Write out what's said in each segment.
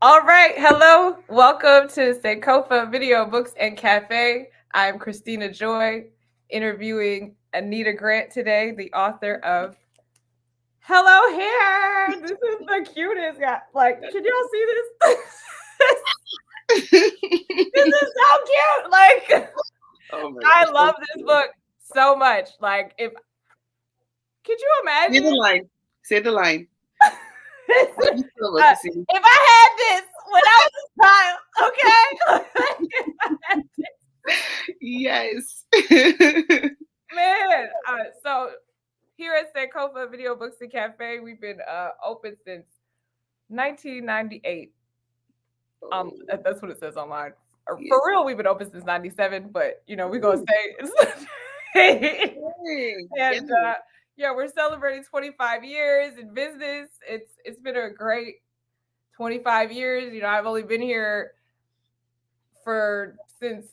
All right, hello. Welcome to Sankofa Video Books and Cafe. I'm Christina Joy, interviewing Anita Grant today, the author of Hello Hair. This is the cutest guy. Like, can y'all see this? This is so cute. Like, Oh my I gosh. love this book so much. Like, if could you Say the imagine? line. Say the line. This What is- you feel about the scene? if I had this when I was a child, okay? If I had this. Yes. Man, so here at Sankofa Video Books and Cafe, we've been open since 1998. That's what it says online. Yeah. For real, we've been open since '97, but we're gonna Ooh, say. dang. Yeah. And yeah, we're celebrating 25 years in business. It's been a great 25 years. I've only been here since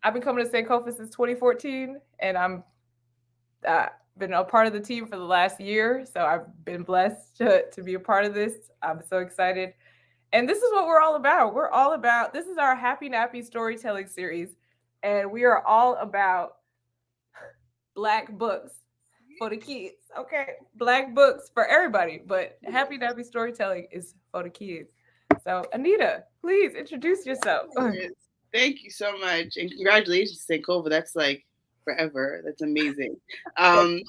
I've been coming to Sankofa since 2014, and I'm been a part of the team for the last year. So I've been blessed to be a part of this. I'm so excited. And this is what we're all about. This is our Happy Nappy storytelling series. And we are all about Black books for the kids. Okay. Black books for everybody. But Happy Nappy storytelling is for the kids. So, Anita, please introduce yourself. Yes. Thank you so much. And congratulations, Sankova. That's like forever. That's amazing. Um,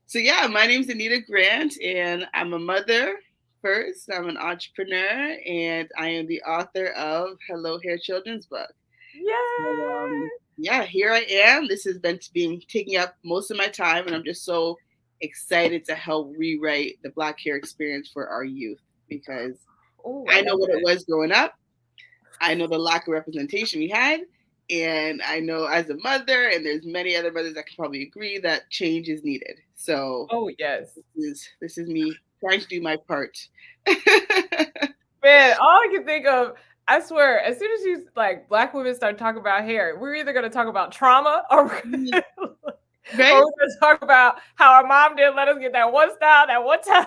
so yeah, my name's Anita Grant, and I'm a mother first. I'm an entrepreneur, and I am the author of Hello Hair Children's Book. So, Yay! yeah, here I am. This has been taking up most of my time, and I'm just so excited to help rewrite the Black hair experience for our youth because Oh, I I know love what it that. was growing up. I know the lack of representation we had, and I know as a mother, and there's many other mothers that can probably agree that change is needed. So Oh, yes. this is me trying to do my part. Man, all I can think of, I swear, as soon as you like Black women start talking about hair, we're either gonna talk about trauma or Right? we're gonna talk about how our mom didn't let us get that one style that one time.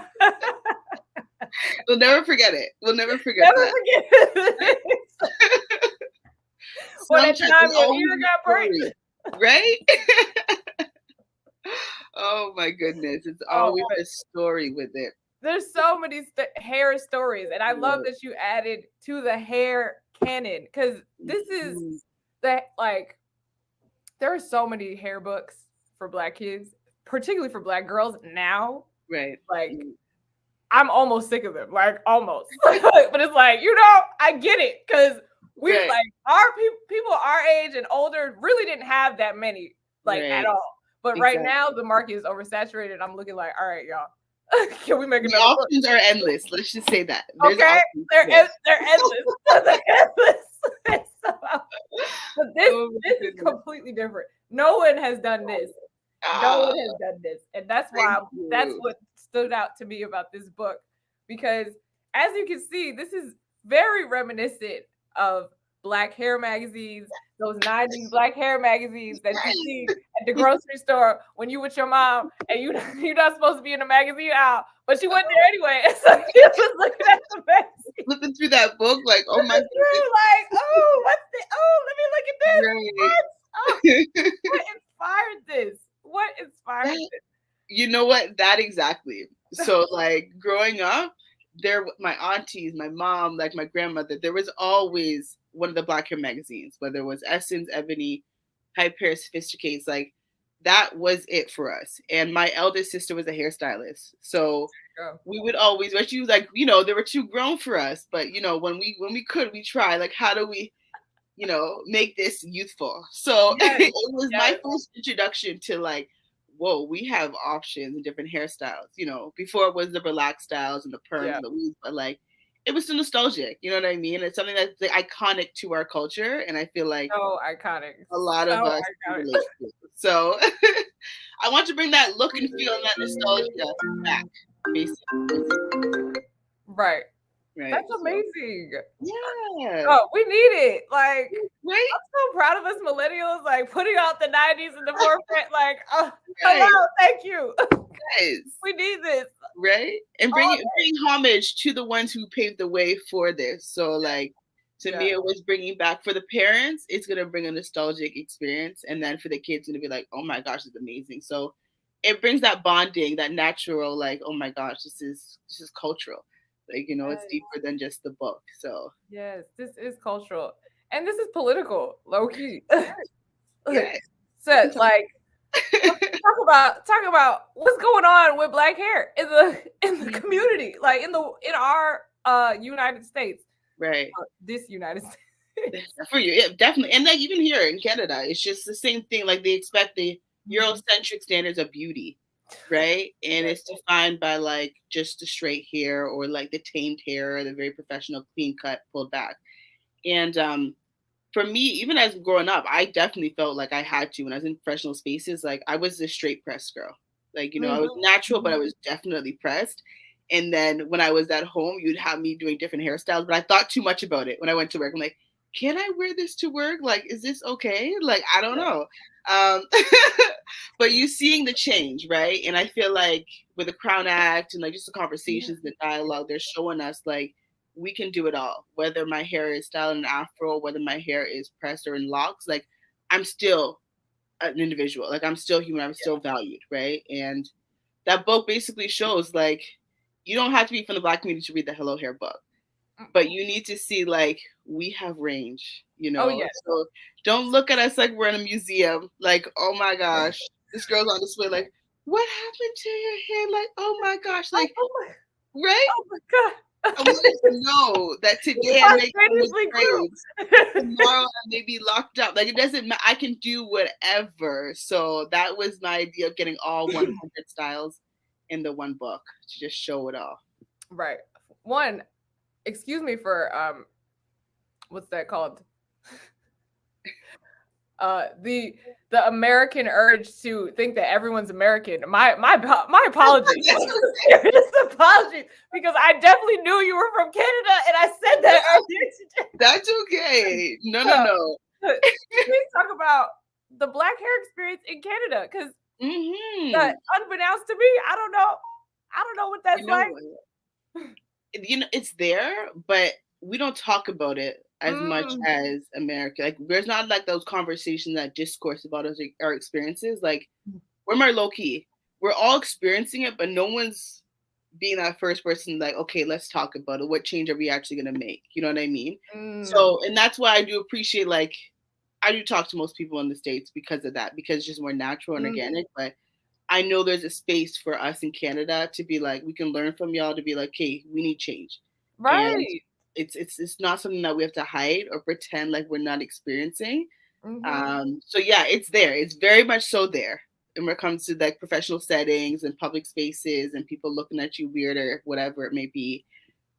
We'll never forget it. We'll never forget Never that. forget it. Or that Sometimes time there's your always ear a got story, break. right? Oh my goodness, it's Oh, always but a story with it. there's so many hair stories, and I love Yeah. that you added to the hair canon because this is Mhm. like there are so many hair books for Black kids, particularly for Black girls now. Right. Like, Mm. I'm almost sick of them, like almost. But it's like, I get it because we Right. like our people our age and older really didn't have that many, like at Right. all. But right Exactly. now the market is oversaturated. I'm looking like, all right, y'all, can we make The another book? options are endless. Let's just say that. There's Okay, options. they're Yes. they're endless. They're endless. But Oh my this is goodness. completely different. No one has done this. No Ah, one has done this. And that's thank that's you. what stood out to me about this book. Because as you can see, this is very reminiscent of Black hair magazines, those 90s Black hair magazines that you see at the grocery store when you with your mom and you're not supposed to be in the magazine aisle, but you went there anyway. And so you was looking at the magazine. Flipping through that book, like, oh my Looking through, like, oh, let me look at this. goodness. Oh, Right. what inspired this? What inspired That, this? you know what? That exactly. So, like, growing up, my aunties, my mom, like my grandmother, there was always one of the Black hair magazines, whether it was Essence, Ebony, Hype Hair, Sophisticates, like that was it for us. And my eldest sister was a hairstylist. So Girl. we would always, but she was like, they were too grown for us. But when we could, we try. Like, how do we, make this youthful? So Yes, it was my yes. first introduction to like, whoa, we have options and different hairstyles. Before it was the relaxed styles and the perms Yeah. and the weaves, but like it was still nostalgic. You know what I mean? It's something that's like, iconic to our culture, and I feel like So iconic. a lot of So us can iconic. relate to. So I want to bring that look and feel and that nostalgia back, basically. Right. Right. That's amazing. Yeah. Oh, we need it. Like, Right. I'm so proud of us millennials, like putting out the 90s in the forefront. Like, oh, Right. hello, thank you. Yes. We need this. right? And All bringing homage to the ones who paved the way for this. So like to me, yeah. it was bringing back for the parents. It's gonna bring a nostalgic experience, and then for the kids, it's gonna be like, oh my gosh, it's amazing. So it brings that bonding, that natural, like, oh my gosh, this is cultural. Like it's Yes. deeper than just the book. So Yes, this is cultural. And this is political, low key. yeah, we So can talk. like talk about what's going on with black hair in the community, like in our United States. Right. This United States. For you, yeah, definitely. And like even here in Canada, it's just the same thing. Like they expect the Eurocentric standards of beauty, right? And it's defined by like just the straight hair or like the tamed hair or the very professional clean cut pulled back. And for me, even as growing up, I definitely felt like I had to when I was in professional spaces. Like I was a straight press girl. Like, I was natural, but I was definitely pressed. And then when I was at home, you'd have me doing different hairstyles, but I thought too much about it when I went to work. I'm like, can I wear this to work? Like, is this okay? Like, I don't know. Um, but you seeing the change, right? And I feel like with the Crown Act and like just the conversations, the dialogue, they're showing us like we can do it all. Whether my hair is styled in an afro, whether my hair is pressed or in locks, like I'm still an individual. Like I'm still human. I'm still valued, right? And that book basically shows like you don't have to be from the Black community to read the Hello Hair book, but you need to see like we have range, Oh yeah. So don't look at us like we're in a museum. Like, oh my gosh, this girl's on display. Like, what happened to your hair? Like, oh my gosh, like, right? Oh my god. I want you to know that today I make with braids. Tomorrow I may be locked up. Like it doesn't matter. I can do whatever. So that was my idea of getting all 100 styles in the one book to just show it all. Right. One, excuse me for what's that called? The American urge to think that everyone's American. My apologies. Serious apologies, because I definitely knew you were from Canada, and I said that earlier today. That's okay. No. Please talk about the black hair experience in Canada, because unbeknownst to me, I don't know what that's like. It's there, but we don't talk about it as much as America. Like there's not like those conversations, that discourse about our experiences. Like we're more low key. We're all experiencing it, but no one's being that first person like, okay, let's talk about it. What change are we actually gonna make? You know what I mean? So, and that's why I do appreciate, like, I do talk to most people in the States because of that, because it's just more natural and organic. But I know there's a space for us in Canada to be like, we can learn from y'all, to be like, hey, we need change. Right. And it's not something that we have to hide or pretend like we're not experiencing. So yeah, it's there. It's very much so there. And when it comes to like professional settings and public spaces and people looking at you weird or whatever it may be,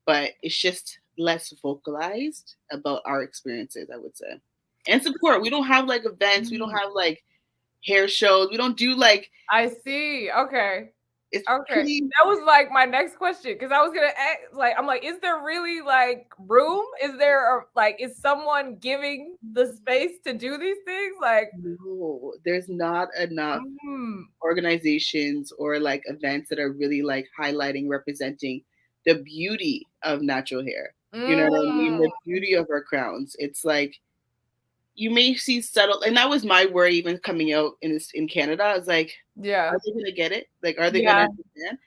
but it's just less vocalized about our experiences, I would say. And support. We don't have like events. We don't have like hair shows. We don't do like. I see. Okay. It's okay. pretty. That was like my next question, because I was gonna ask, like, I'm like, is there really like room? Is there is someone giving the space to do these things? Like, no, there's not enough organizations or like events that are really like highlighting, representing the beauty of natural hair. You know what I mean? The beauty of our crowns. It's like you may see subtle, and that was my worry even coming out in Canada. I was like, are they gonna get it? Like, are they gonna understand?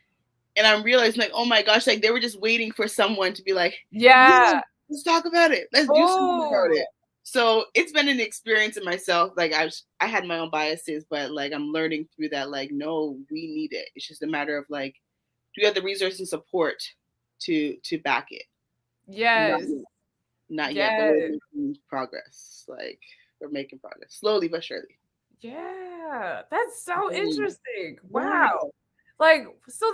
And I'm realizing, like, oh my gosh, like they were just waiting for someone to be like, let's talk about it. Let's do something about it. So it's been an experience in myself. Like I had my own biases, but like I'm learning through that. Like, no, we need it. It's just a matter of like, do you have the resources and support to back it? Yes. Not yet, but we're making progress. Like we're making progress, slowly but surely. Yeah, that's so interesting. Wow. Like, so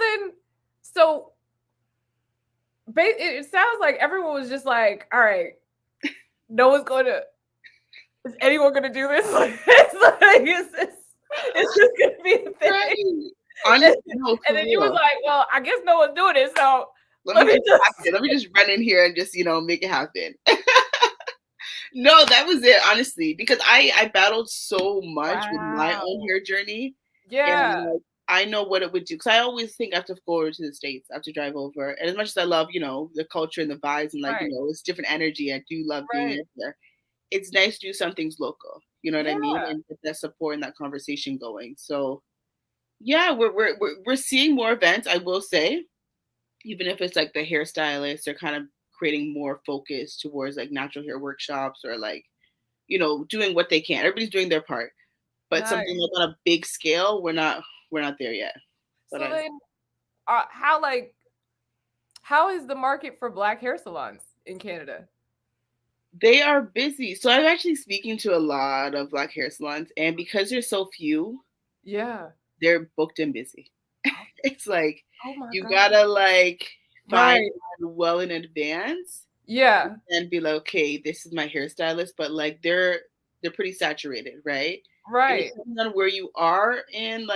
it sounds like everyone was just like, all right, no one's gonna. Is anyone gonna do this? It's just gonna be a thing. Right. And then you was like, well, I guess no one's doing it, so let me just run in here and just make it happen. No, that was it, honestly, because I battled so much with my own hair journey. Yeah. And I know what it would do because I always think I have to go over to the States. I have to drive over, and as much as I love, the culture and the vibes and like, Right. it's different energy. I do love being Right. there. It's nice to do some things local. You know what I mean, Yeah. and get that support and that conversation going. So yeah, we're seeing more events. I will say, even if it's like the hairstylists, they're kind of creating more focus towards like natural hair workshops or like, doing what they can. Everybody's doing their part, but something Nice. like on a big scale, we're not there yet. But So then, how is the market for Black hair salons in Canada? they are busy. So I'm actually speaking to a lot of Black hair salons, and because there's so few, Yeah. they're booked and busy. Oh, It's like oh my you God. gotta like find Right. one well in advance Yeah. and be like, okay, this is my hairstylist, but like they're pretty saturated, right? And it Right. depends on where you are in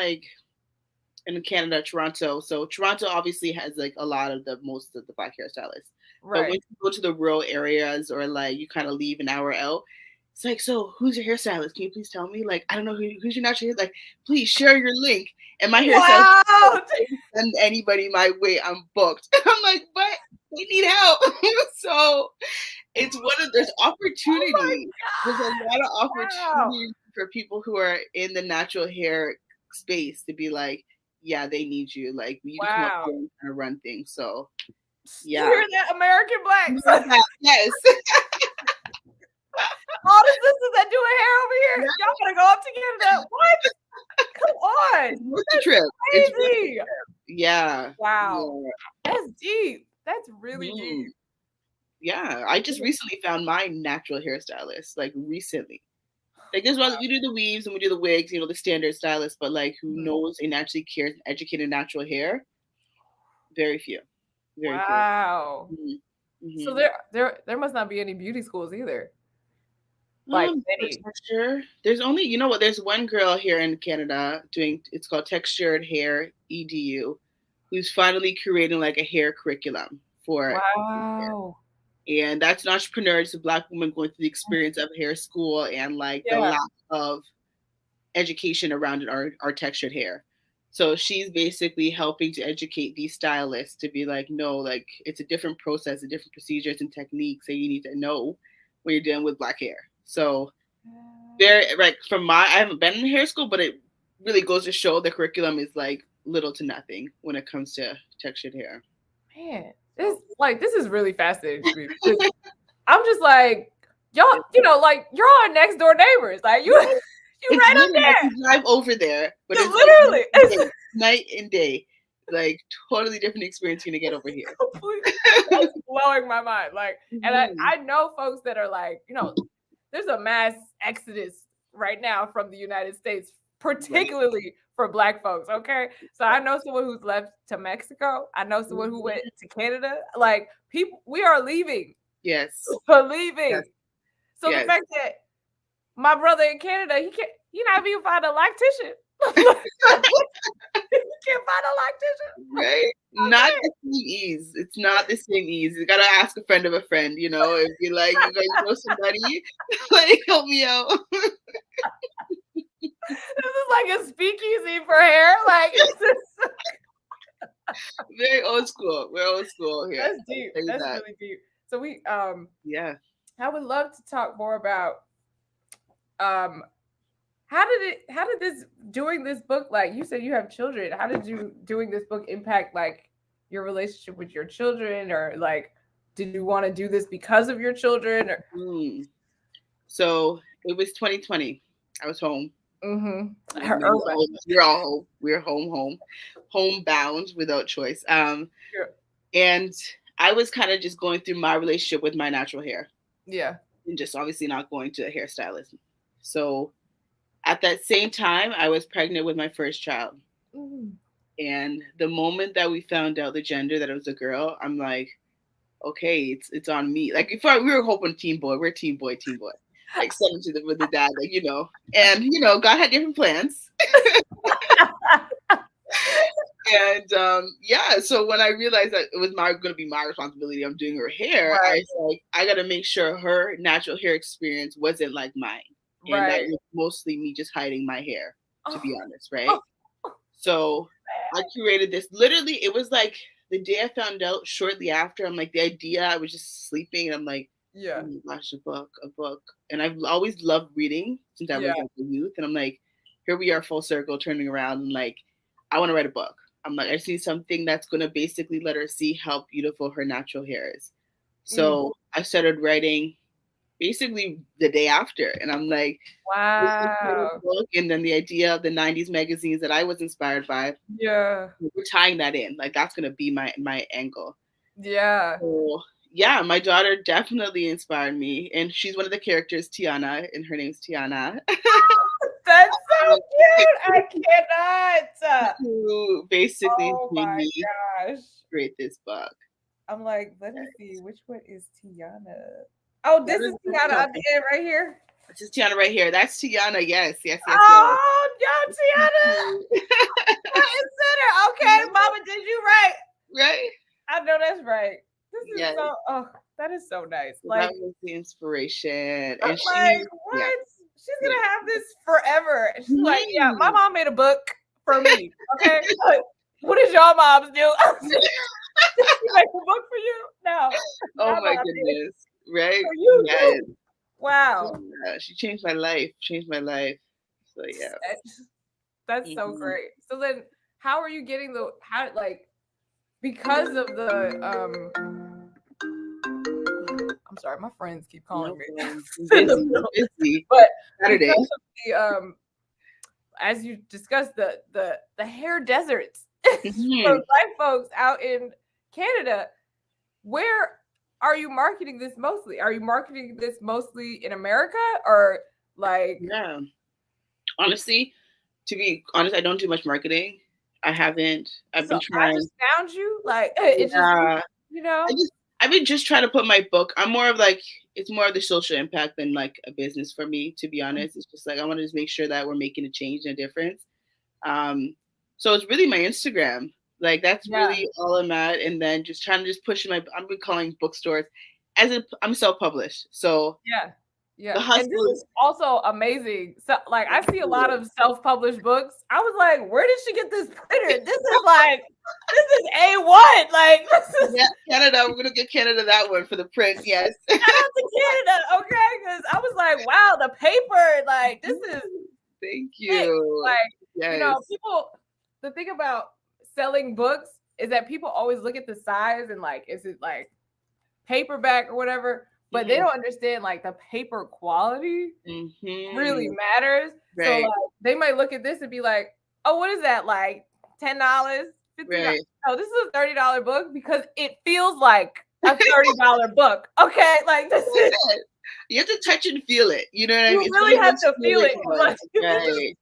Canada, Toronto. So Toronto obviously has like a lot of the most of the Black hairstylists. But when Right. you go to the rural areas or like you kind of leave an hour out, it's like, so who's your hairstylist? Can you please tell me? Like, I don't know who's your natural hair. Like, please share your link. And my hairstylist Wow. doesn't send anybody my way. I'm booked. I'm like, but they need help. So it's there's Oh my opportunity. There's a lot of God. Wow. opportunity for people who are in the natural hair space to be like, yeah, they need you. Like, you to come up Wow. here and kind of run things. So, You yeah. hear that, American Blacks? Yes. All the sisters that do hair over here, y'all gotta go up to Canada. What? Come on. It's worth the That's trip. It's worth crazy. Yeah. Wow. Yeah. That's deep. That's really Mhm. deep. Yeah. I just recently found my natural hairstylist, like recently. Like there's one we do the weaves and we do the wigs, the standard stylist, but like who Mhm. knows and actually cares and educated natural hair? Very few. Very few. Wow. Mhm. So Mhm. there must not be any beauty schools either. Like For many. texture, there's only what, there's one girl here in Canada doing it's called Textured Hair EDU, who's finally creating like a hair curriculum for Wow. and that's an entrepreneur. It's a Black woman going through the experience of hair school and like the Yeah. lack of education around it, our textured hair. So she's basically helping to educate these stylists to be like, no, like it's a different process, a different procedures and techniques that you need to know when you're dealing with Black hair. So there, like I haven't been in hair school, but it really goes to show the curriculum is like little to nothing when it comes to textured hair. Man, this is really fascinating to me because I'm just like, y'all, like you're all next door neighbors. Like you It's right up literally like there. you drive over there, but Yeah, it's like literally. It's night and day, like totally different experience you're gonna get over here. completely that's blowing my mind. Like, and Mhm. I know folks that are like, there's a mass exodus right now from the United States, Right. particularly for Black folks. Okay. So I know someone who's left to Mexico. I know someone who went Mhm. to Canada. Like people, we are leaving. Yes. We're Yes. leaving. So the Yes. fact that my brother in Canada, he not even find a lactician. He can't find a lactician. Right? Not the same ease. It's not the same ease. You gotta ask a friend of a friend, and be like, you guys know somebody? Like, help me out. This is like a speakeasy for hair. Like it's just, Very old school. We're old school here. that's I'll deep. tell you That's that. really deep. So Yeah. I would love to talk more about um how did this doing this book, like you said you have children, how did you doing this book impact like your relationship with your children, or like did you want to do this because of your children, or Mm. So it was 2020. I was home. I mean, urban. we're all home. We're homebound without choice. And I was kind of just going through my relationship with my natural hair Yeah. and just obviously not going to a hairstylist. So at that same time, I was pregnant with my first child. Mhm. And the moment that we found out the gender that it was a girl, I'm like, okay, it's on me. Like if we were hoping team boy, we're team boy. Like send to with the dad, like and God had different plans. And yeah, so when I realized that it was going to be my responsibility, I'm doing her hair. I Right. was like, I got to make sure her natural hair experience wasn't like mine, and that Right. was mostly me just hiding my hair, to be Oh, honest, right? oh, So I curated this. Literally, it was like the day I found out shortly after. I'm like, the idea, I was just sleeping and I'm like, oh Yeah. my gosh, a book, a book. And I've always loved reading since I was Yeah. like a youth. And I'm like, here we are full circle turning around and like, I want to write a book. I'm like, I see something that's going to basically let her see how beautiful her natural hair is. So I started writing basically the day after. And I'm like, this is a Wow. book. And then the idea of the 90s magazines that I was inspired by, Yeah. we're tying that in. Like that's gonna be my angle. Yeah. So yeah, my daughter definitely inspired me. And she's one of the characters, Tiana, and her name's Tiana. That's so cute. I cannot. Who basically Oh made my me gosh. create this book. I'm like, let me see which one is Tiana. Oh, this is Tiana on the end right here. This is Tiana right here. That's Tiana. Yes. Oh, yo, Tiana. Front and center. Okay, Mama, did you right? Right? I know that's right. This is Yes. so. Oh, that is so nice. So Like, that was the inspiration. I'm And like, what? yeah. She's gonna have this forever. And she's like, yeah, my Mhm. mom made a book for me. Okay, like, what did your moms do? She make a book for you? No. Oh My my mom did goodness. Right? for you Yes. too. Wow. Yeah, she changed my life. Changed my life. So yeah. That's so Mhm. great. So then, how are you getting the how like because of the I'm sorry, my friends keep calling No me. problem. In the Busy. middle. Busy. But Saturday. because of the as you discussed the hair deserts for Mhm. black folks out in Canada, where are you marketing this mostly? Are you marketing this mostly in America or like Yeah. Honestly, to be honest, I don't do much marketing. I haven't. I've so been I trying. just found you like it's just Yeah. you know? I just I've been just trying to put my book. I'm more of like it's more of the social impact than like a business for me, to be honest. It's just like I want to just make sure that we're making a change and a difference. Um, so it's really my Instagram. Like that's Yeah. really all I'm at, and then just trying to just push my. I'm been calling bookstores as a, I'm self-published, so Yeah. Yeah. the And this hustle is is. also amazing. So like I see a lot of self-published books. I was like, where did she get this printer? This is A1. Like this is Yeah, Canada. We're gonna get Canada that one for the print. Yes. shout out to Canada, okay? Because I was like, wow, the paper, like this is Thank thick. you. Like, Yes. people the thing about selling books is that people always look at the size and like, is it like paperback or whatever? But they don't understand like the paper quality really Mm-hmm. matters. So Right. like they might look at this and be like, oh, what is that? Like $10, $15. Right. No, this is a $30 book because it feels like a $30 book. Okay, like this is That's it. You have to touch and feel it. You know what I you mean? It's one really of have those to feel feeling it. Like ones. this is Right.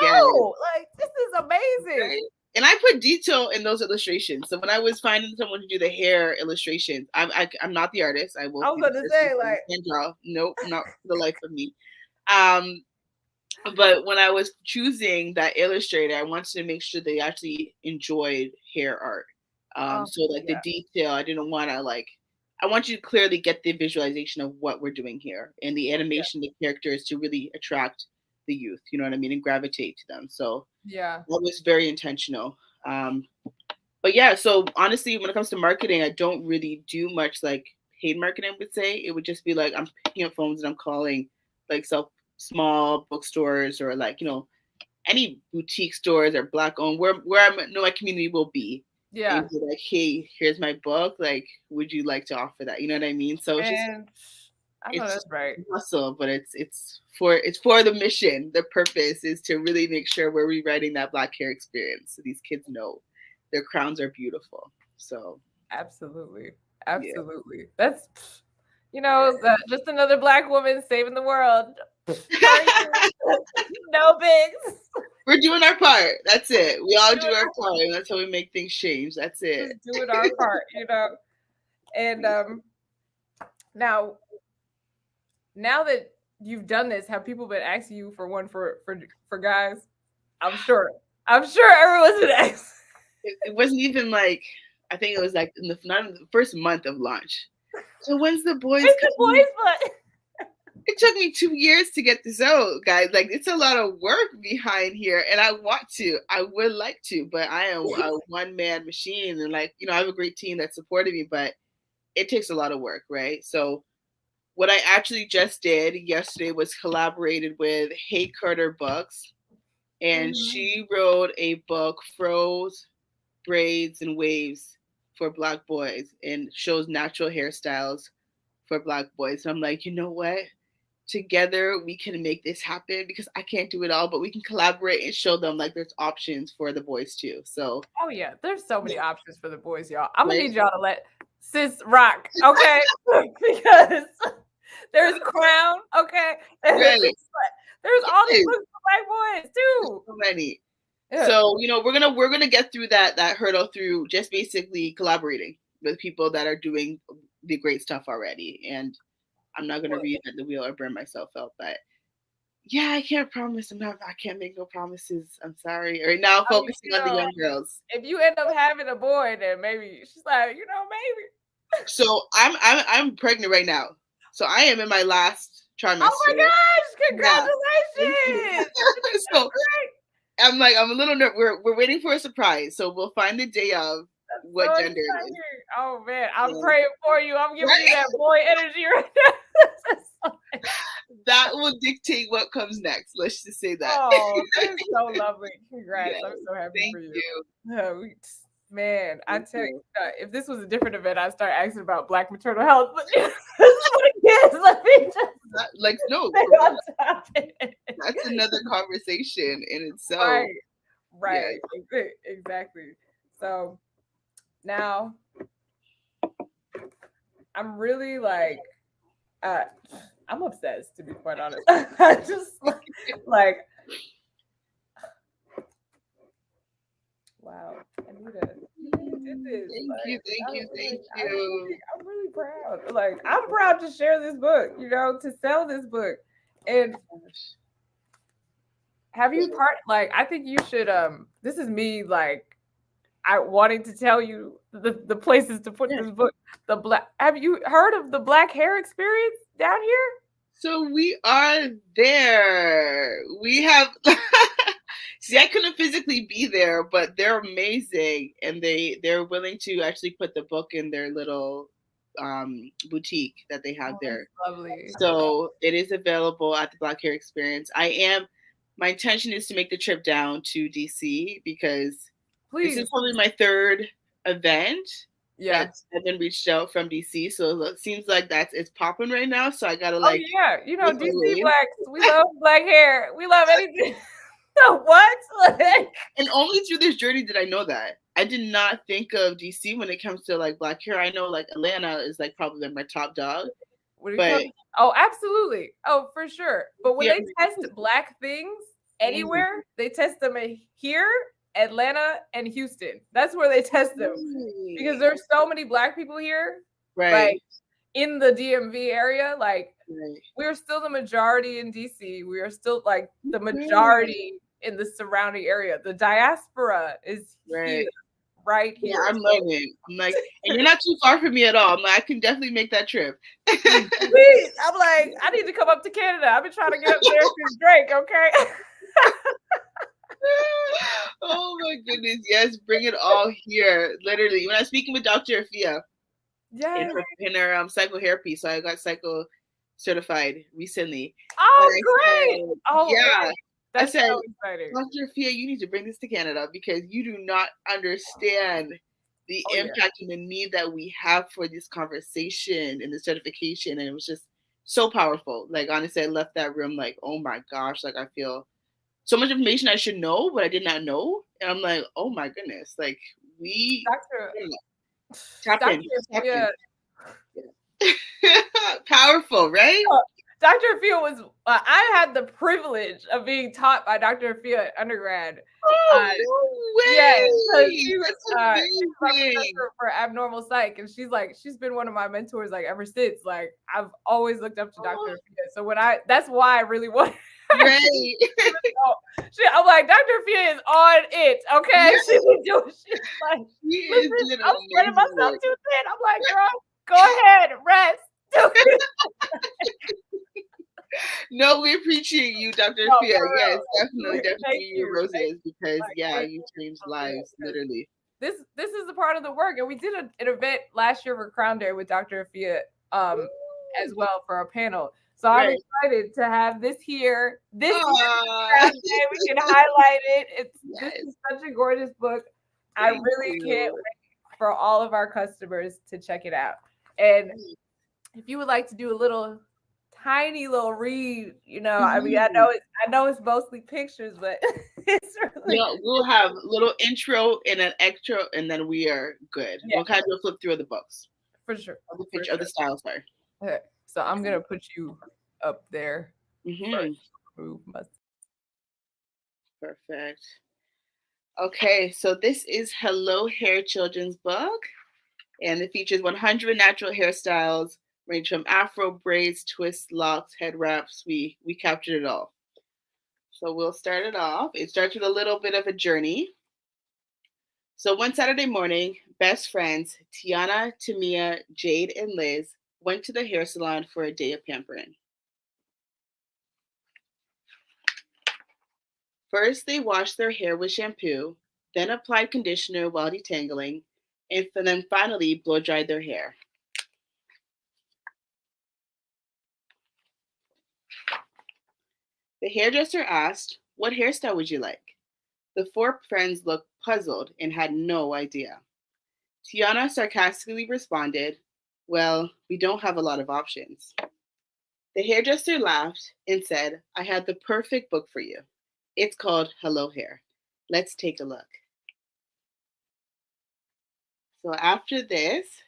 Yes. no, like this is amazing. Right. And I put detail in those illustrations. So when I was finding someone to do the hair illustrations, I'm not the artist. I will I was be the gonna first say, to say, like, can't draw. Nope, not for the life of me. Um, but when I was choosing that illustrator, I wanted to make sure they actually enjoyed hair art. oh So like the yeah, detail, I didn't want to like. I want you to clearly get the visualization of what we're doing here and the yeah, animation, the characters to really attract the youth. You know what I mean, and gravitate to them. So yeah, that was very intentional. Um, but yeah, so honestly, when it comes to marketing, I don't really do much like paid marketing. I would say it would just be like I'm picking up phones and I'm calling like small bookstores or like any boutique stores or black owned where I know my community will be. yeah. And be like, hey, here's my book. Like, would you like to offer that? You know what I mean? So And I know it's that's just right. hustle, but it's for the mission. The purpose is to really make sure we're rewriting that Black hair experience so these kids know their crowns are beautiful. So Absolutely, yeah, absolutely. That's just another black woman saving the world. No bigs. we're doing our part. That's it. We all do Doing our part, and that's how we make things change. That's it. just doing our part. And now now that you've done this, have people been asking you for one for guys? I'm sure. I'm sure everyone's been asking. It wasn't even like I think it was like not in the first month of launch. So when's the boys It's the coming? boys' butt. It took me 2 years to get this out, guys. Like, it's a lot of work behind here, and I want to. I would like to, but I am a one-man machine, and like, I have a great team that supported me, but it takes a lot of work, right? So what I actually just did yesterday was collaborated with Hay Carter Books, and she wrote a book, Froze, Braids, and Waves for Black boys, and shows natural hairstyles for Black boys. So I'm like, you know what? Together we can make this happen, because I can't do it all, but we can collaborate and show them like there's options for the boys too. So oh yeah, there's so many options for the boys, y'all. I'm gonna need y'all to let sis rock, okay? Because there's Crown, okay? There's all these books for Black boys too. So many. Yeah. So we're gonna get through that hurdle through just basically collaborating with people that are doing the great stuff already. And I'm not gonna reinvent the wheel or burn myself out, but yeah, I can't promise. I can't make no promises. I'm sorry. Right now, focusing on the young girls. If you end up having a boy, then maybe she's like, maybe. So I'm pregnant right now. So I am in my last trimester. Oh my gosh! Congratulations! Yeah. So I'm a little nervous. We're waiting for a surprise. So we'll find the day of what so gender it is. Oh man, I'm praying for you. I'm giving you that boy energy right now. That will dictate what comes next. Let's just say that. Oh, that's so lovely. Congrats. Yeah, I'm so happy for you. Man, I tell you, if this was a different event, I'd start asking about Black maternal health. But this is what it is. Let me just no. That's another conversation in itself. Right. Yeah. Exactly. So now I'm really like, I'm obsessed, to be quite honest. I just like, wow, Anita, you did this. Thank you. I'm really proud. Like, I'm proud to share this book, to sell this book. And have you I think you should, this is me, like, I wanting to tell you the places to put this book. Have you heard of the Black hair experience down here? So we are there. We have see, I couldn't physically be there, but they're amazing, and they're willing to actually put the book in their little boutique that they have there. Lovely. So it is available at the Black Hair Experience. My intention is to make the trip down to DC, because this is probably my third event. Yeah, I've been reached out from DC, so it seems like it's popping right now. So I gotta like. Oh yeah, DC Blacks, we love Black hair. We love anything. What? And only through this journey did I know that. I did not think of DC when it comes to like Black hair. I know like Atlanta is like probably my top dog. Oh, absolutely. Oh, for sure. But when they test Black things anywhere, they test them here, Atlanta, and Houston. That's where they test them, because there's so many Black people here, right? In the DMV area, like we're still the majority in DC. We are still like the majority in the surrounding area. The diaspora is here, right here. Yeah, I'm loving it. I'm like, and you're not too far from me at all. I'm like, I can definitely make that trip. Please. I'm like, I need to come up to Canada. I've been trying to get up there since Drake, okay? Oh my goodness, yes, bring it all here. Literally, when I was speaking with Dr. Afia in her psycho hair piece, so I got psycho certified recently. Oh, great! Yeah, that's so exciting. Dr. Afia, you need to bring this to Canada, because you do not understand the impact and the need that we have for this conversation and the certification, and it was just so powerful. Like, honestly, I left that room like, oh my gosh, like I feel so much information I should know, but I did not know. And I'm like, oh my goodness, like tap in. Powerful, right? Dr. Afia was, I had the privilege of being taught by Dr. Afia at undergrad. Oh, no way. Yeah, she was my professor for abnormal psych, and she's been one of my mentors like ever since. Like, I've always looked up to Dr. Afia. So that's why I really wanted. Right. I'm like, Dr. Afia is on it, okay? She's doing shit like, listen, I'm spreading myself too thin. I'm like, girl, go ahead, rest. No, we appreciate you, Dr. No, Fia. for Yes, real. definitely, Thank definitely your you. Thank roses you. because Like, yeah, thank you you changed for real. lives, 'Cause literally. this is a part of the work, and we did an event last year for Crown Day with Dr. Afia as Woo! well for a panel. So I'm Right. excited to have this here this year Ah, Crown Day. We can highlight it. This yes, is such a gorgeous book. I thank really can't you. wait for all of our customers to check it out. And if you would like to do a little tiny little read, I mean, Mhm. I know it's mostly pictures, but it's really Yeah, we'll have a little intro and an extra, and then we are good. yeah, We'll kind of do a flip through of the books, for sure, of the for picture, of the sure. style. Sorry. Okay, so I'm gonna put you up there Hmm. first. Remove my Perfect. Okay, so this is Hello Hair Children's book, and it features 100 natural hairstyles, range from afro, braids, twists, locks, head wraps. We captured it all. So we'll start it off. It starts with a little bit of a journey. So one Saturday morning, best friends Tiana, Tamia, Jade, and Liz went to the hair salon for a day of pampering. First, they washed their hair with shampoo, then applied conditioner while detangling, and then finally blow dried their hair. The hairdresser asked, "What hairstyle would you like?" The four friends looked puzzled and had no idea. Tiana sarcastically responded, "Well, we don't have a lot of options." The hairdresser laughed and said, "I had the perfect book for you. It's called Hello Hair. Let's take a look." So after this,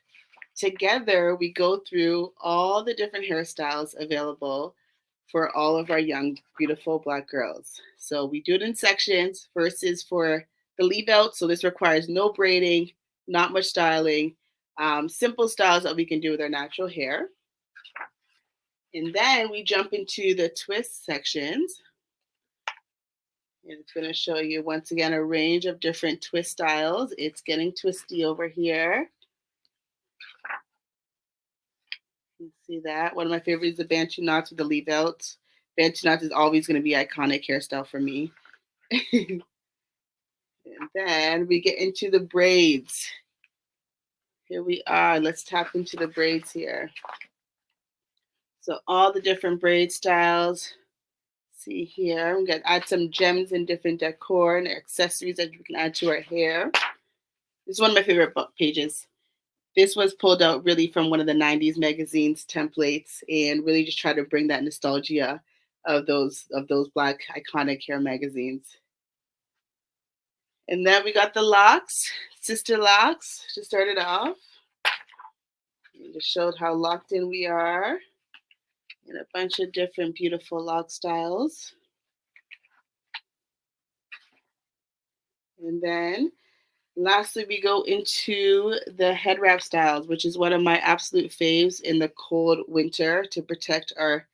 together we go through all the different hairstyles available for all of our young, beautiful Black girls. So we do it in sections. First is for the leave out. So this requires no braiding, not much styling, simple styles that we can do with our natural hair. And then we jump into the twist sections. And it's going to show you once again a range of different twist styles. It's getting twisty over here. You see that? One of my favorites is the Bantu knots with the leave outs. Bantu knots is always going to be iconic hairstyle for me. And then we get into the braids. Here we are. Let's tap into the braids here. So all the different braid styles. See here, I'm gonna add some gems and different decor and accessories that we can add to our hair. This is one of my favorite book pages. This was pulled out really from one of the 90s magazines templates and really just try to bring that nostalgia of those Black iconic hair magazines. And then we got the locks, sister locks, to start it off. And just showed how locked in we are in a bunch of different beautiful lock styles. And then lastly, we go into the head wrap styles, which is one of my absolute faves in the cold winter to protect our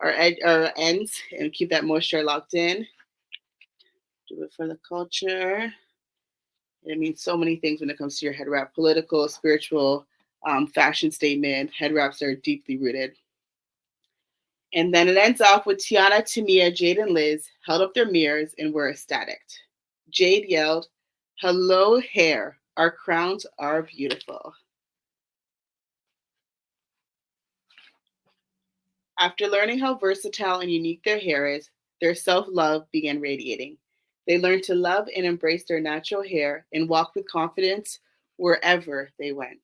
ends and keep that moisture locked in. Do it for the culture. It means so many things when it comes to your head wrap: political, spiritual, fashion statement. Head wraps are deeply rooted. And then it ends off with Tiana, Tamia, Jade, and Liz held up their mirrors and were ecstatic. Jade yelled, "Hello, hair. Our crowns are beautiful." After learning how versatile and unique their hair is, their self love began radiating. They learned to love and embrace their natural hair and walk with confidence wherever they went.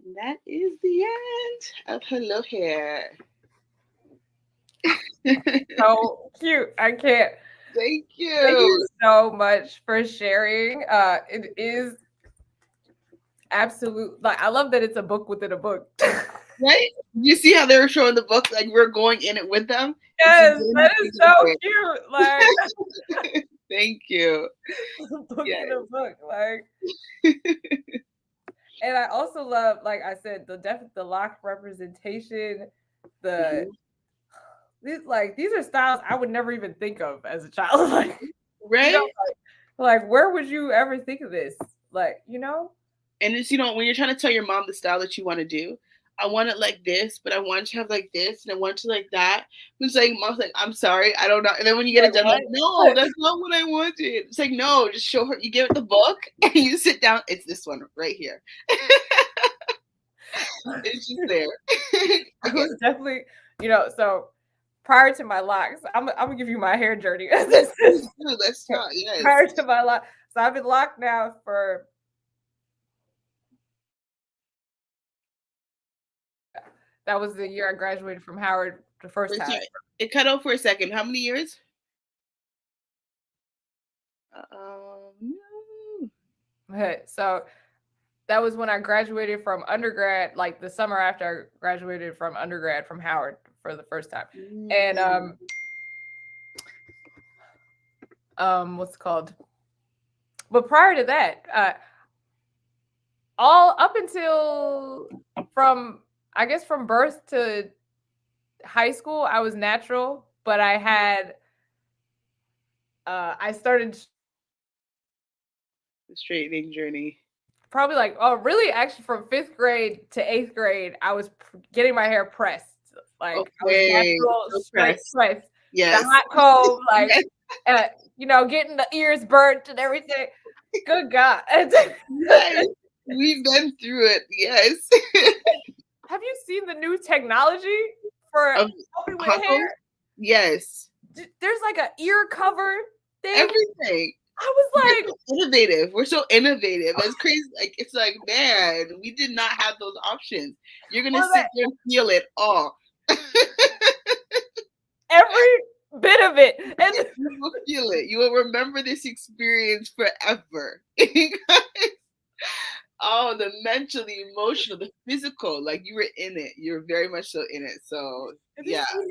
And that is the end of Hello Hair. so cute. I can't. Thank Thank you you. so much for sharing. It is absolute. Like I love that it's a book within a book. Right? You see how they were showing the book? Like we're going in it with them. It's Yes, exactly that is so cute. Like Thank you. book Yes. in a book. Like, and I also love, like I said, the lock representation. The Mhm. these are styles I would never even think of as a child. Like, you know, Right? like where would you ever think of this? Like, And it's, when you're trying to tell your mom the style that you want to do, I want it like this, but I want to have like this, and I want to like that. It's like, mom's like, I'm sorry, I don't know. And then when you get it Like done, what? like, no, that's not what I wanted. It's like, no, just show her. You give it the book, and you sit down. It's this one right here. It's just there. I I get was it. definitely, so prior to my locks, I'm gonna give you my hair journey. Let's talk. Prior Yes. to my lock, so I've been locked now for. That was the year I graduated from Howard the first Wait, time. sorry. It cut out for a second. How many years? No. So that was when I graduated from undergrad, like the summer after I graduated from undergrad from Howard for the first time. And what's it called? But prior to that, all up until from I guess from birth to high school, I was natural, but I started The straightening journey. probably like really actually from 5th grade to 8th grade, I was getting my hair pressed. Like I was Okay. natural, So straight pressed. pressed. The Yes. hot comb, like Yes. getting the ears burnt and everything. Good God. Yes. We've been through it. Yes. Have you seen the new technology for Of helping with hot hair? combs? Yes. There's like an ear cover thing. Everything. I was like, We're so innovative. We're so innovative. It's crazy. Like it's like, man, we did not have those options. You're gonna well, sit there and feel it all. every bit of it. And You will feel it. You will remember this experience forever. Oh, the mental, the emotional, the physical. Like you were in it. You're very much so in it. So have you yeah. seen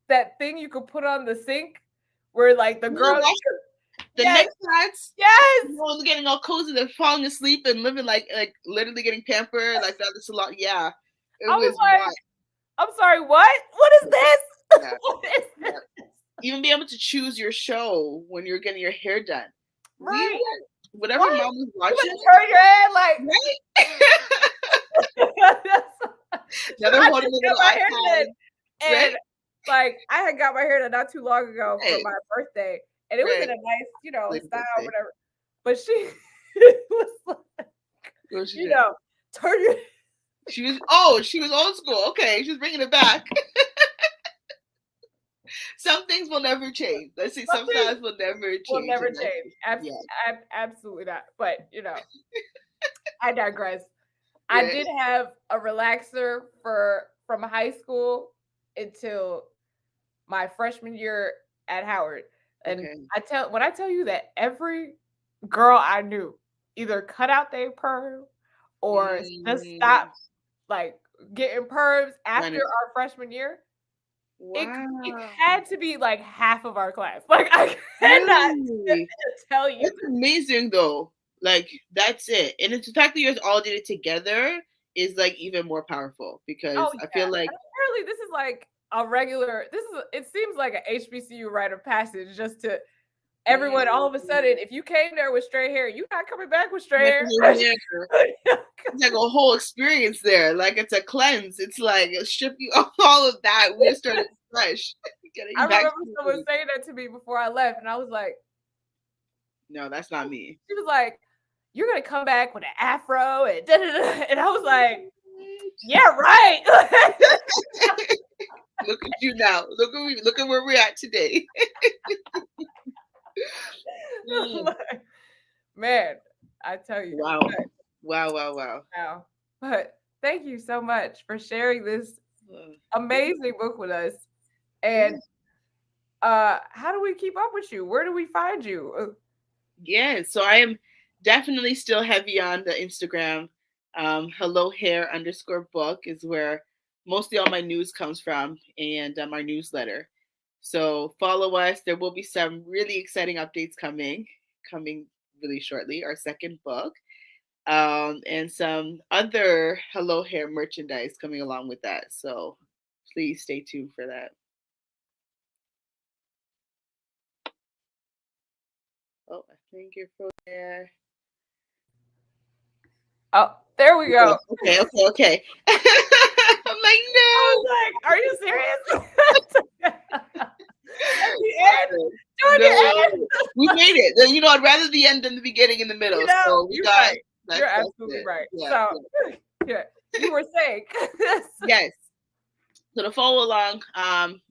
that thing you could put on the sink where like the Little girl? the Yes, neck pads. yes. Everyone's getting all cozy. They're falling asleep and living like literally getting pampered like that. It's a lot. Yeah, it I was was like, wild. I'm sorry, what? What is this? Yeah, What is yeah. this? Even be able to choose your show when you're getting your hair done. We Right. were whatever What? mom was You watching, would turn your head like right? Now they're I holding just a got little my hair done. iPad, And right? like I had got my hair done not too long ago for Right, my birthday. And it was in right. a nice, Like style, birthday. whatever. But she was like, What was she you doing? know, turn your She was old school. Okay, she's bringing it back. Some things will never change. Let's see, some something styles will never will change, never and that's change. yeah, Absolutely not. But I digress. I right. did have a relaxer from high school until my freshman year at Howard. And Okay. when I tell you that every girl I knew either cut out their perm or just Mm, stopped like getting perms run after it. our freshman year, it Wow. had to be like half of our class. Like I cannot Really? tell you. That's amazing though. Like that's it. And it's the fact that you guys all did it together is like even more powerful because Oh I yeah. feel like And apparently this is like a regular it seems like an HBCU rite of passage just to everyone all of a mm, sudden, if you came there with straight hair, you're not coming back with straight like hair. you're here. It's like a whole experience there. Like it's a cleanse. It's like a strip you of all of that. We're starting fresh. I Getting back remember to someone saying that to me before I left, and I was like, no, that's not me. she was like, "You're gonna come back with an afro," and da da da, and I was like, "Yeah, right." Look at you now. Look at where we're at today. Mm. Man, I tell you, Wow. Wow, wow, wow. wow. But thank you so much for sharing this Yeah. amazing book with us. Yeah. And how do we keep up with you? Where do we find you? Yeah. So I am definitely still heavy on the Instagram. Hello hair underscore book is where mostly all my news comes from and our newsletter. So follow us. There will be some really exciting updates coming really shortly. Our second book. And some other Hello Hair merchandise coming along with that. So please stay tuned for that. Oh, I think you're frozen there. Oh, there There we go. Okay. I'm like, no. I was like, are you serious? At the end, toward the end. We made it. You know, I'd rather the end than the beginning in the middle. You know, so we you're got, right. that's, You're that's absolutely it. right. Yeah, So, yeah, you were saying. Yes. So to follow along,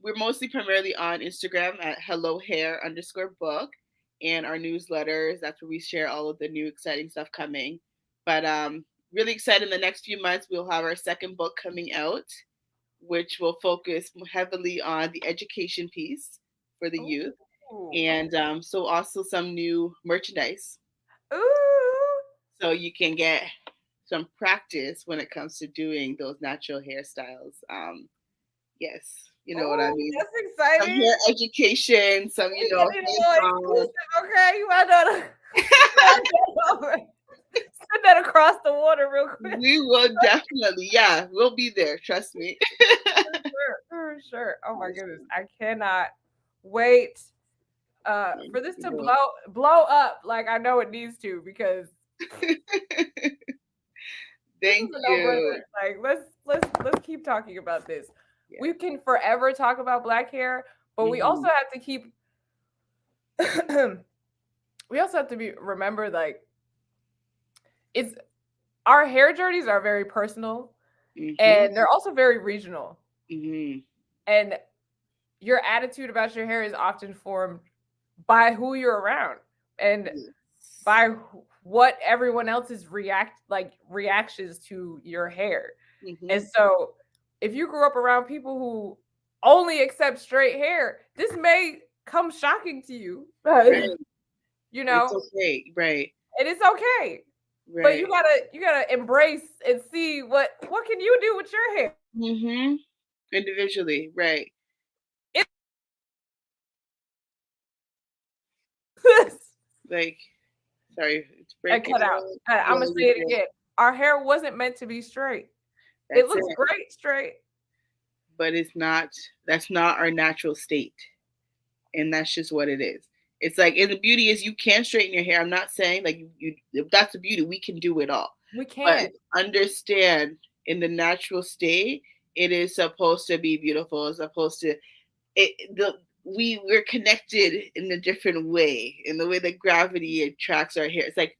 we're primarily on Instagram at hellohair_book, and our newsletters. That's where we share all of the new exciting stuff coming. But really excited in the next few months, we'll have our second book coming out, which will focus heavily on the education piece for the youth. And so also some new merchandise. Ooh. So you can get some practice when it comes to doing those natural hairstyles. Yes, you know what I mean. That's exciting. Some hair education, some exclusive. Okay, you want to send that across the water real quick. We will definitely, we'll be there. Trust me. For sure. Oh my goodness, I cannot wait for this to blow up like I know it needs to, because thank you. Like let's keep talking about this. Yeah. We can forever talk about Black hair, but we also have to keep remember, like, it's our hair journeys are very personal, and they're also very regional. And your attitude about your hair is often formed by who you're around and by what everyone else's reactions to your hair. And so if you grew up around people who only accept straight hair, this may come shocking to you. Right. You know, it's okay, right? And it's okay, right. But you gotta embrace and see what can you do with your hair, individually, right? Like, sorry, it's breaking. I cut out. I'm gonna say it again. Our hair wasn't meant to be straight. It looks great straight, but it's not. That's not our natural state, and that's just what it is. It's like, and the beauty is you can straighten your hair. I'm not saying like you that's the beauty. We can do it all. We can. But understand, in the natural state, it is supposed to be beautiful. It's supposed to. We're connected in a different way, in the way that gravity attracts our hair. It's like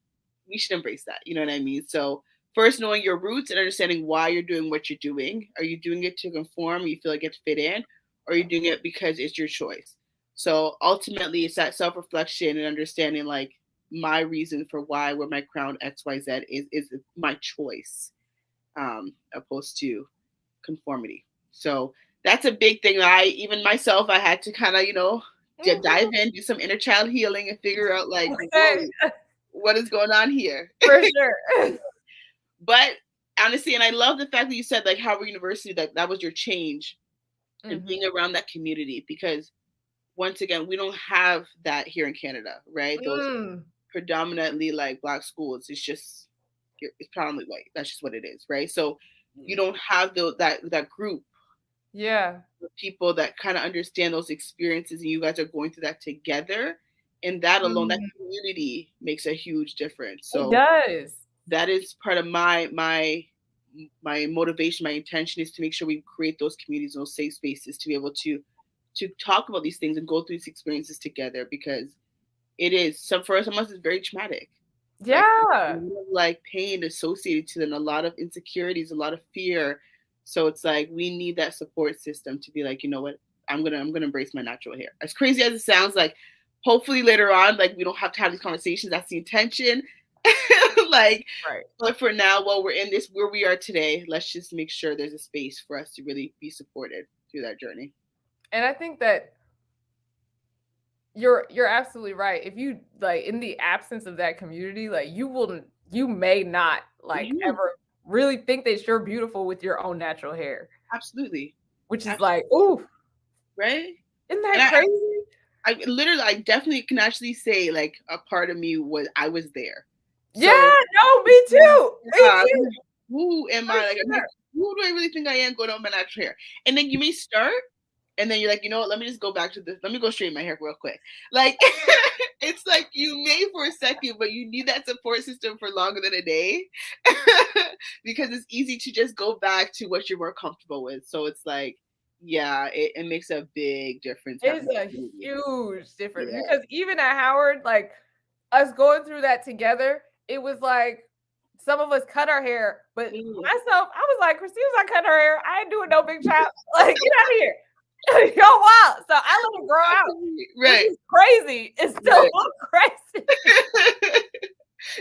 we should embrace that. You know what I mean? So first, knowing your roots and understanding why you're doing what you're doing. Are you doing it to conform? You feel like it fit in, or are you doing it because it's your choice? So ultimately, it's that self-reflection and understanding, like, my reason for why I wear my crown XYZ is my choice, opposed to conformity. So that's a big thing. Even myself, I had to kind of, dive in, do some inner child healing, and figure out, like, what is going on here. For sure. But honestly, and I love the fact that you said, like, Howard University, that was your change, and being around that community, because once again, we don't have that here in Canada, right? Those predominantly like Black schools, it's predominantly white. That's just what it is, right? So you don't have that group, of people that kind of understand those experiences, and you guys are going through that together, and that alone, that community makes a huge difference. So it does. That is part of my motivation. My intention is to make sure we create those communities, those safe spaces, to be able to talk about these things and go through these experiences together, because it is for some of us, it's very traumatic. Like pain associated to them, a lot of insecurities, a lot of fear. So it's like we need that support system to be like, you know what, I'm gonna embrace my natural hair. As crazy as it sounds, like, hopefully later on, like, we don't have to have these conversations. That's the intention. Like, right. But for now, while we're in this, where we are today, let's just make sure there's a space for us to really be supported through that journey. And I think that you're absolutely right. If you, like, in the absence of that community, like, you may not, like, ever really think that you're beautiful with your own natural hair. Absolutely. Which is like, ooh, right? Isn't that crazy? I definitely can actually say, like, a part of me I was there. So, no, me too. Who am I? Like, who do I really think I am going on my natural hair? And then you may start, and then you're like, you know what? Let me just go back to this. Let me go straighten my hair real quick. Like, it's like you may for a second, but you need that support system for longer than a day because it's easy to just go back to what you're more comfortable with. So it's like, yeah, it makes a big difference. It's Having a a community. huge difference Yeah. because even at Howard, like us going through that together, it was like some of us cut our hair, but myself, I was like, Christine's not cutting her hair. I ain't doing no big chop. Like, get out of here. Yo, wow. So I let it grow out. Right. Which is crazy. It still looks crazy.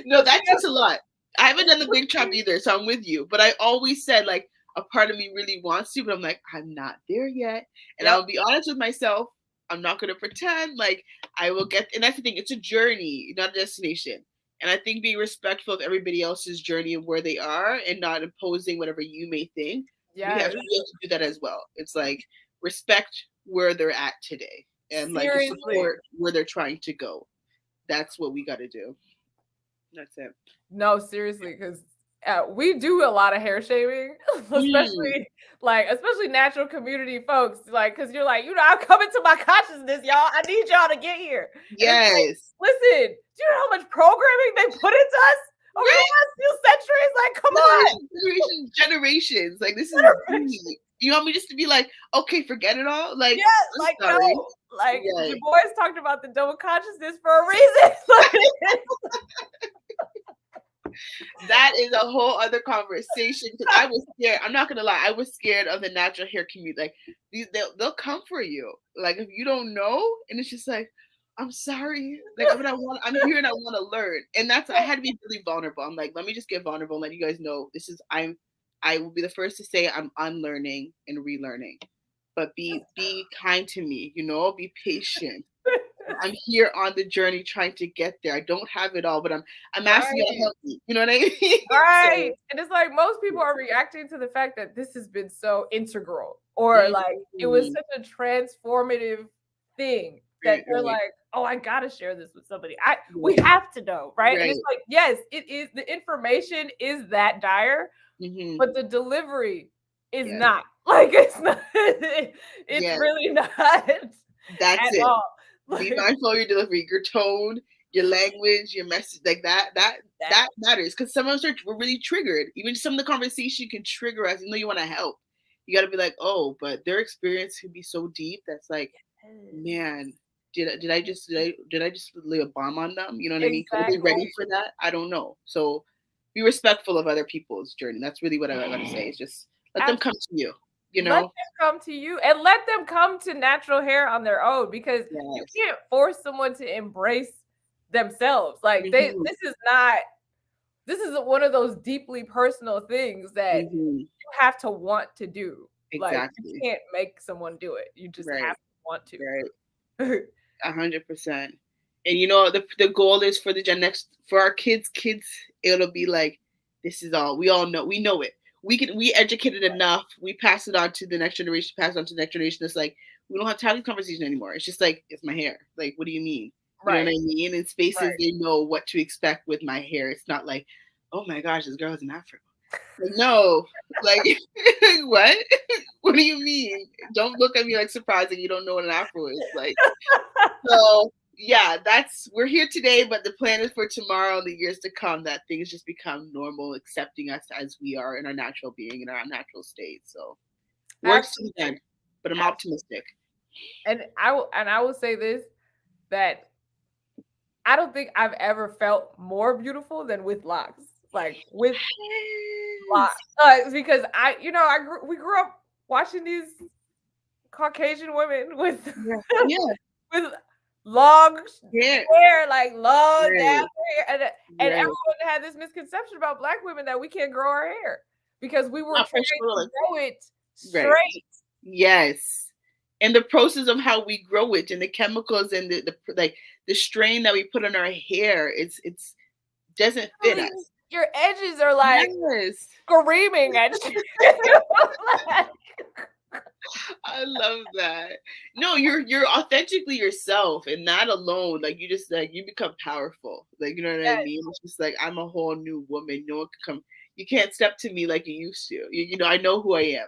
No, that takes a lot. I haven't done the big chop either, so I'm with you. But I always said, like, a part of me really wants to, but I'm like, I'm not there yet. And I'll be honest with myself. I'm not going to pretend like I will get. And that's the thing. It's a journey, not a destination. And I think being respectful of everybody else's journey and where they are and not imposing whatever you may think. We have to do that as well. It's like respect where they're at today and like just support where they're trying to go. That's what we got to do. That's it. No, seriously, because we do a lot of hair shaving, especially natural community folks. Like, because you're like, I'm coming to my consciousness, y'all. I need y'all to get here. Yes. Like, listen, do you know how much programming they put into us over the last few centuries? Like, come on, generations. Like, this is deep. You want me just to be like, okay, forget it all? Like, yeah, like no. Like the boys talked about the double consciousness for a reason. That is a whole other conversation because I was scared. I'm not gonna lie, I was scared of the natural hair community. Like they'll come for you. Like if you don't know, and it's just like, I'm sorry. Like I'm here and I want to learn. And I had to be really vulnerable. I'm like, let me just get vulnerable and let you guys know I will be the first to say I'm unlearning and relearning. But be kind to me, be patient. I'm here on the journey trying to get there. I don't have it all, but I'm asking you to help me. You know what I mean? Right. And it's like most people are reacting to the fact that this has been so integral or like it was such a transformative thing that they're like, oh, I gotta share this with somebody. We have to know, right? And it's like, yes, it is. The information is that dire, but the delivery is not. Like it's not. It's really not. That's at it. All. Be mindful of your delivery, your tone, your language, your message, like that matters. Because some of us we're really triggered. Even some of the conversation can trigger us. You want to help. You got to be like, oh, but their experience could be so deep. That's like, man, did I just lay a bomb on them? You know what I mean? Are they ready for that? I don't know. So be respectful of other people's journey. That's really what I got to say. It's just let them come to you. Let them come to you and let them come to natural hair on their own because you can't force someone to embrace themselves. Like this is one of those deeply personal things that you have to want to do. Exactly. Like you can't make someone do it. You just have to want to. Right. 100%. And the goal is for for our kids, it'll be like, this is all we all know. We know it. We educated enough. We pass it on to the next generation. It's like we don't have to have this conversation anymore. It's just like it's my hair. Like, what do you mean? You know what I mean? In spaces, they know what to expect with my hair. It's not like, oh my gosh, this girl has an afro. Like, no, like what? What do you mean? Don't look at me like surprised you don't know what an afro is. Like, so. Yeah, we're here today, but the plan is for tomorrow and the years to come that things just become normal, accepting us as we are in our natural being, in our natural state. So works to the end, but I'm optimistic. And I will say this, that I don't think I've ever felt more beautiful than with locks. Like with locks. Because we grew up watching these Caucasian women with with long hair, like long down hair, and everyone had this misconception about Black women that we can't grow our hair because we were trying to grow it straight. Yes, and the process of how we grow it and the chemicals and the strain that we put on our hair, it's doesn't fit us. Your edges are like screaming at you. I love that. No, you're authentically yourself, and that alone, like you just like you become powerful. Like you know what I mean? It's just like I'm a whole new woman. No one can come. You can't step to me like you used to. I know who I am.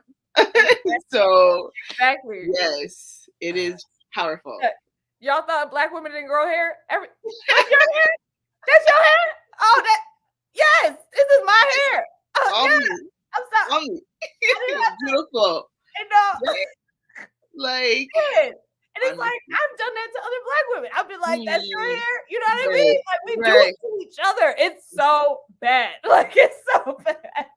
So Exactly. yes, it is powerful. Y'all thought black women didn't grow hair? That's your hair? That's your hair? Oh, yes, this is my hair. Oh, On yeah. me. I'm sorry. On me. Beautiful. And no, Like, and it's honestly. like I've done that to other black women. I've been like, "That's your hair," you know what I Right, mean? Like we do right. it to each other. It's so bad. Like it's so bad.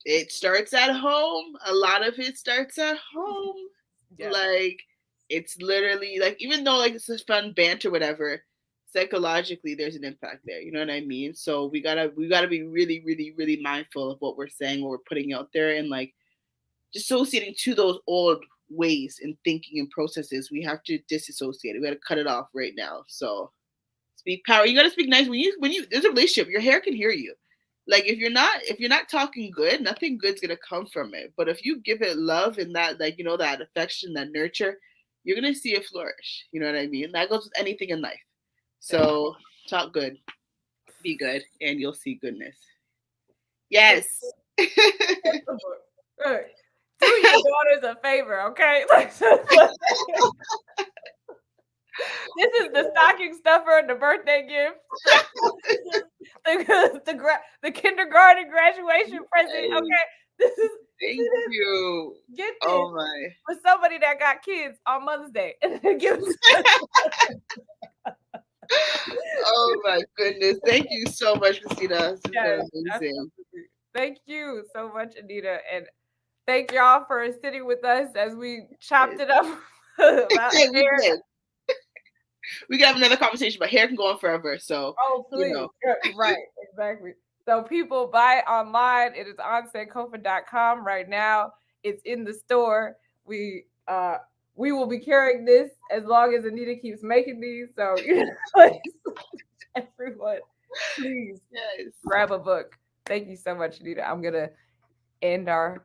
It starts at home. A lot of it starts at home. Yeah. Like, it's literally like, even though like it's a fun banter, whatever, psychologically there's an impact there. You know what I mean? So we gotta be really, really, really mindful of what we're saying, what we're putting out there, and like dissociating to those old ways in thinking and processes. We have to disassociate it. We gotta cut it off right now. So speak power. You gotta speak nice when you there's a relationship. Your hair can hear you. Like if you're not talking good, nothing good's gonna come from it. But if you give it love and that, like, that affection, that nurture, you're gonna see it flourish. You know what I mean? That goes with anything in life. So talk good, be good, and you'll see goodness. Yes. Do your daughters a favor, okay? This is the stocking stuffer and the birthday gift. The kindergarten graduation present. Okay, this is. Thank you. Get this Oh my. for somebody that got kids on Mother's Day. Oh my goodness. Thank you so much, Christina. This has been amazing. Thank you so much, Anita. And thank y'all for sitting with us as we chopped it up about hair. We can have another conversation, but hair can go on forever. So, please. Right, exactly. So people buy online. It is on sankofa.com right now. It's in the store. We will be carrying this as long as Anita keeps making these. So everyone, please grab a book. Thank you so much, Anita. I'm gonna end our